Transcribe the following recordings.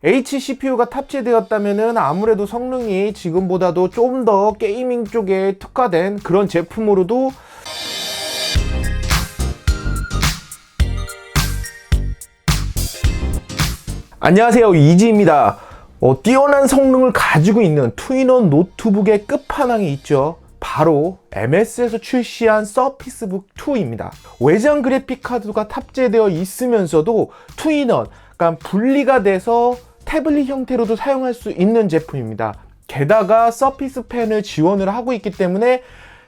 H CPU가 탑재되었다면은 아무래도 성능이 지금보다도 좀 더 게이밍 쪽에 특화된 그런 제품으로도 안녕하세요, 이지입니다. 뛰어난 성능을 가지고 있는 투인원 노트북의 끝판왕이 있죠. 바로 MS에서 출시한 서피스북 2입니다. 외장 그래픽 카드가 탑재되어 있으면서도 투인원, 그러니까 분리가 돼서 태블릿 형태로도 사용할 수 있는 제품입니다. 게다가 서피스 펜을 지원을 하고 있기 때문에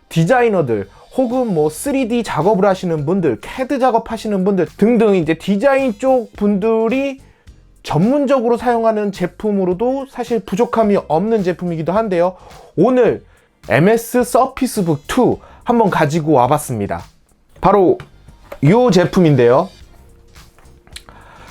디자이너들 혹은 뭐 3D 작업을 하시는 분들, CAD 작업하시는 분들 등등 이제 디자인 쪽 분들이 전문적으로 사용하는 제품으로도 사실 부족함이 없는 제품이기도 한데요. 오늘 MS 서피스북 2 한번 가지고 와봤습니다. 바로 이 제품인데요.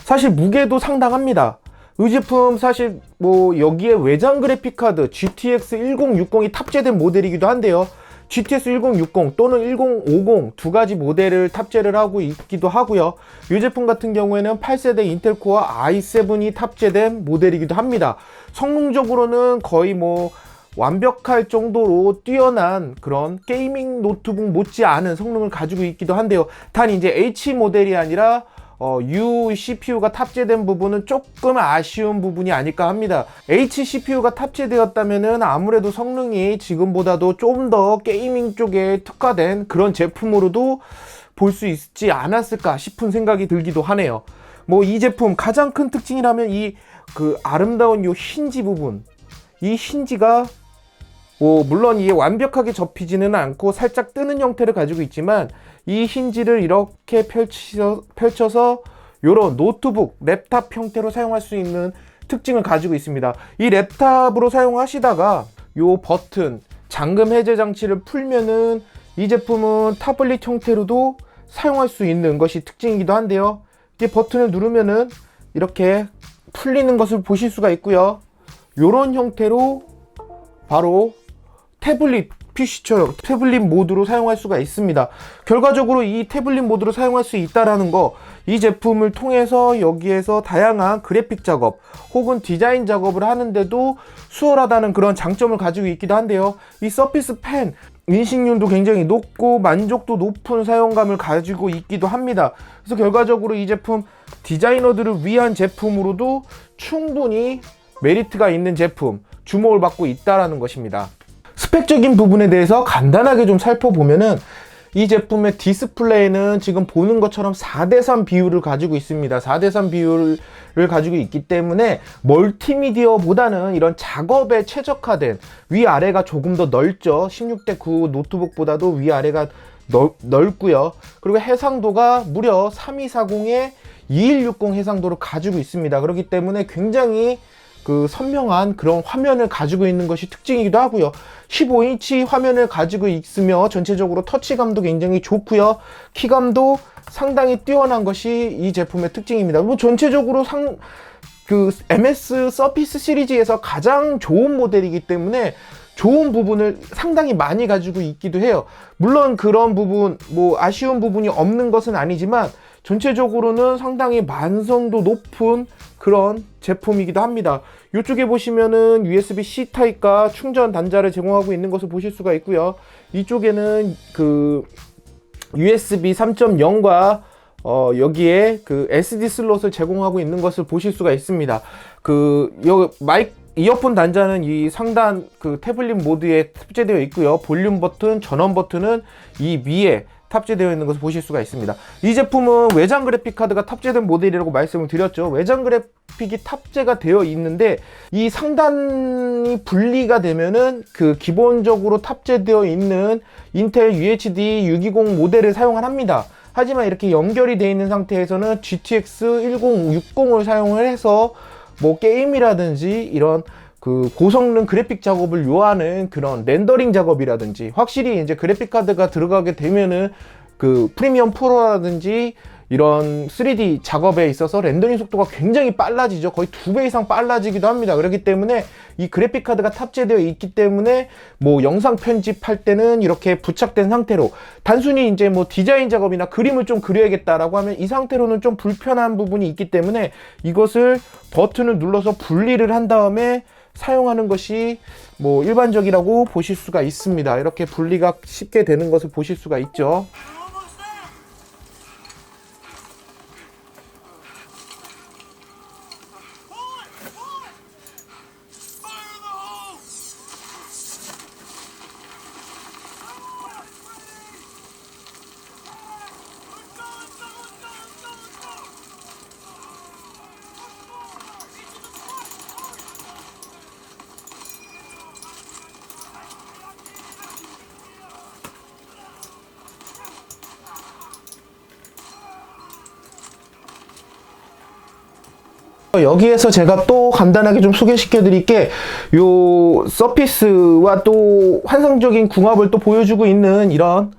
사실 무게도 상당합니다. 이 제품 사실 뭐 여기에 외장 그래픽 카드 GTX 1060이 탑재된 모델이기도 한데요. GTX 1060 또는 1050 두 가지 모델을 탑재를 하고 있기도 하고요. 이 제품 같은 경우에는 8세대 인텔 코어 i7이 탑재된 모델이기도 합니다. 성능적으로는 거의 뭐 완벽할 정도로 뛰어난 그런 게이밍 노트북 못지 않은 성능을 가지고 있기도 한데요. 단 이제 H 모델이 아니라 U CPU가 탑재된 부분은 조금 아쉬운 부분이 아닐까 합니다. H CPU가 탑재되었다면은 아무래도 성능이 지금보다도 좀 더 게이밍 쪽에 특화된 그런 제품으로도 볼 수 있지 않았을까 싶은 생각이 들기도 하네요. 뭐 이 제품 가장 큰 특징이라면 이 그 아름다운 요 힌지 부분, 이 힌지가 물론 이게 완벽하게 접히지는 않고 살짝 뜨는 형태를 가지고 있지만 이 힌지를 이렇게 펼쳐서 이런 노트북, 랩탑 형태로 사용할 수 있는 특징을 가지고 있습니다. 이 랩탑으로 사용하시다가 요 버튼, 잠금 해제 장치를 풀면은 이 제품은 타블릿 형태로도 사용할 수 있는 것이 특징이기도 한데요. 이 버튼을 누르면은 이렇게 풀리는 것을 보실 수가 있고요. 요런 형태로 바로 태블릿 PC처럼 태블릿 모드로 사용할 수가 있습니다. 결과적으로 이 태블릿 모드로 사용할 수 있다라는 거, 이 제품을 통해서 여기에서 다양한 그래픽 작업 혹은 디자인 작업을 하는데도 수월하다는 그런 장점을 가지고 있기도 한데요. 이 서피스 펜 인식률도 굉장히 높고 만족도 높은 사용감을 가지고 있기도 합니다. 그래서 결과적으로 이 제품 디자이너들을 위한 제품으로도 충분히 메리트가 있는 제품, 주목을 받고 있다라는 것입니다. 스펙적인 부분에 대해서 간단하게 좀 살펴보면은 이 제품의 디스플레이는 지금 보는 것처럼 4:3 비율을 가지고 있습니다. 4:3 비율을 가지고 있기 때문에 멀티미디어보다는 이런 작업에 최적화된, 위아래가 조금 더 넓죠. 16:9 노트북보다도 위아래가 넓고요. 그리고 해상도가 무려 3240에 2160 해상도를 가지고 있습니다. 그렇기 때문에 굉장히 선명한 그런 화면을 가지고 있는 것이 특징이기도 하고요. 15인치 화면을 가지고 있으며 전체적으로 터치감도 굉장히 좋고요. 키감도 상당히 뛰어난 것이 이 제품의 특징입니다. 뭐 전체적으로 MS 서피스 시리즈에서 가장 좋은 모델이기 때문에 좋은 부분을 상당히 많이 가지고 있기도 해요. 물론 그런 부분, 뭐 아쉬운 부분이 없는 것은 아니지만 전체적으로는 상당히 완성도 높은 그런 제품이기도 합니다. 이쪽에 보시면은 USB-C 타입과 충전 단자를 제공하고 있는 것을 보실 수가 있고요. 이쪽에는 USB 3.0과 여기에 SD 슬롯을 제공하고 있는 것을 보실 수가 있습니다. 이어폰 단자는 이 상단 태블릿 모드에 탑재되어 있고요. 볼륨 버튼, 전원 버튼은 이 위에 탑재되어 있는 것을 보실 수가 있습니다. 이 제품은 외장 그래픽 카드가 탑재된 모델이라고 말씀을 드렸죠. 외장 그래픽이 탑재가 되어 있는데 이 상단이 분리가 되면은 기본적으로 탑재되어 있는 인텔 UHD 620 모델을 사용을 합니다. 하지만 이렇게 연결이 되어 있는 상태에서는 GTX 1060을 사용을 해서 뭐 게임이라든지 이런 고성능 그래픽 작업을 요하는 그런 렌더링 작업이라든지, 확실히 이제 그래픽 카드가 들어가게 되면은 프리미엄 프로라든지 이런 3D 작업에 있어서 렌더링 속도가 굉장히 빨라지죠. 거의 2배 이상 빨라지기도 합니다. 그렇기 때문에 이 그래픽 카드가 탑재되어 있기 때문에 뭐 영상 편집할 때는 이렇게 부착된 상태로, 단순히 이제 뭐 디자인 작업이나 그림을 좀 그려야겠다라고 하면 이 상태로는 좀 불편한 부분이 있기 때문에 이것을 버튼을 눌러서 분리를 한 다음에 사용하는 것이 뭐 일반적이라고 보실 수가 있습니다. 이렇게 분리가 쉽게 되는 것을 보실 수가 있죠. 여기에서 제가 또 간단하게 좀 소개시켜 드릴게, 요 서피스와 또 환상적인 궁합을 또 보여주고 있는 이런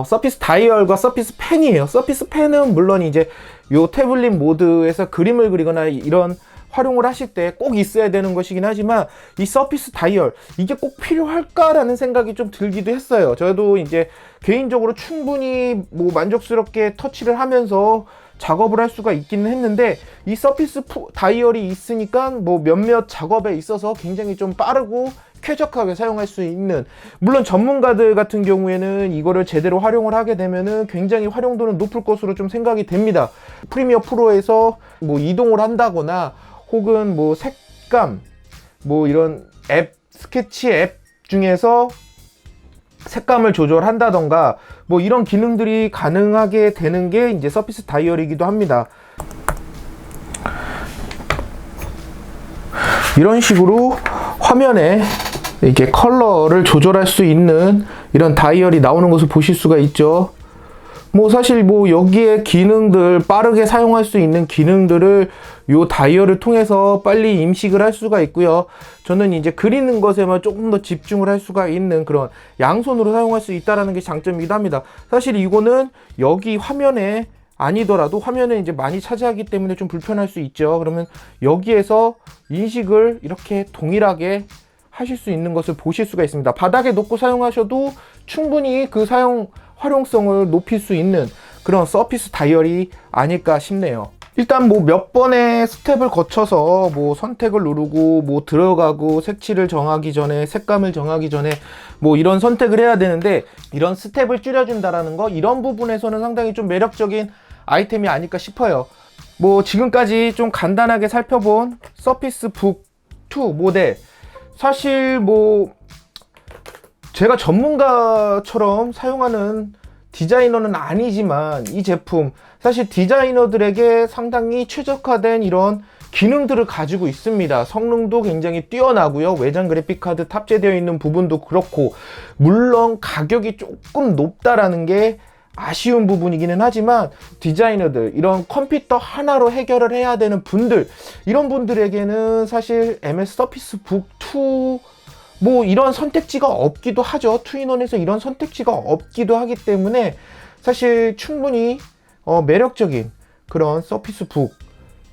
서피스 다이얼과 서피스 펜이에요. 서피스 펜은 물론 이제 요 태블릿 모드에서 그림을 그리거나 이런 활용을 하실 때 꼭 있어야 되는 것이긴 하지만, 이 서피스 다이얼, 이게 꼭 필요할까라는 생각이 좀 들기도 했어요. 저도 이제 개인적으로 충분히 뭐 만족스럽게 터치를 하면서 작업을 할 수가 있기는 했는데, 이 서피스 다이얼이 있으니까 뭐 몇몇 작업에 있어서 굉장히 좀 빠르고 쾌적하게 사용할 수 있는, 물론 전문가들 같은 경우에는 이거를 제대로 활용을 하게 되면은 굉장히 활용도는 높을 것으로 좀 생각이 됩니다. 프리미어 프로에서 뭐 이동을 한다거나 혹은 뭐 색감, 뭐 이런 앱, 스케치 앱 중에서 색감을 조절한다던가 뭐 이런 기능들이 가능하게 되는 게 이제 서피스 다이얼이기도 합니다. 이런 식으로 화면에 이렇게 컬러를 조절할 수 있는 이런 다이얼이 나오는 것을 보실 수가 있죠. 뭐 사실 뭐 여기에 기능들, 빠르게 사용할 수 있는 기능들을 요 다이얼을 통해서 빨리 임식을 할 수가 있고요. 저는 이제 그리는 것에만 조금 더 집중을 할 수가 있는 그런, 양손으로 사용할 수 있다는 게 장점이기도 합니다. 사실 이거는 여기 화면에 아니더라도 화면을 이제 많이 차지하기 때문에 좀 불편할 수 있죠. 그러면 여기에서 인식을 이렇게 동일하게 하실 수 있는 것을 보실 수가 있습니다. 바닥에 놓고 사용하셔도 충분히 그 활용성을 높일 수 있는 그런 서피스 다이얼이 아닐까 싶네요. 일단 뭐 몇 번의 스텝을 거쳐서 뭐 선택을 누르고 뭐 들어가고 색칠을 정하기 전에, 색감을 정하기 전에 뭐 이런 선택을 해야 되는데, 이런 스텝을 줄여준다라는 거, 이런 부분에서는 상당히 좀 매력적인 아이템이 아닐까 싶어요. 뭐 지금까지 좀 간단하게 살펴본 서피스 북 2 모델, 사실 뭐 제가 전문가처럼 사용하는 디자이너는 아니지만 이 제품 사실 디자이너들에게 상당히 최적화된 이런 기능들을 가지고 있습니다. 성능도 굉장히 뛰어나고요. 외장 그래픽카드 탑재되어 있는 부분도 그렇고, 물론 가격이 조금 높다라는 게 아쉬운 부분이기는 하지만, 디자이너들, 이런 컴퓨터 하나로 해결을 해야 되는 분들, 이런 분들에게는 사실 MS 서피스 북 2 뭐 이런 선택지가 없기도 하죠. 투인원에서 이런 선택지가 없기도 하기 때문에 사실 충분히 매력적인 그런 서피스 북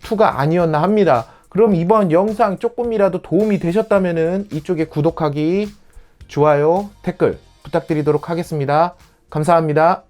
2가 아니었나 합니다. 그럼 이번 영상 조금이라도 도움이 되셨다면은 이쪽에 구독하기, 좋아요, 댓글 부탁드리도록 하겠습니다. 감사합니다.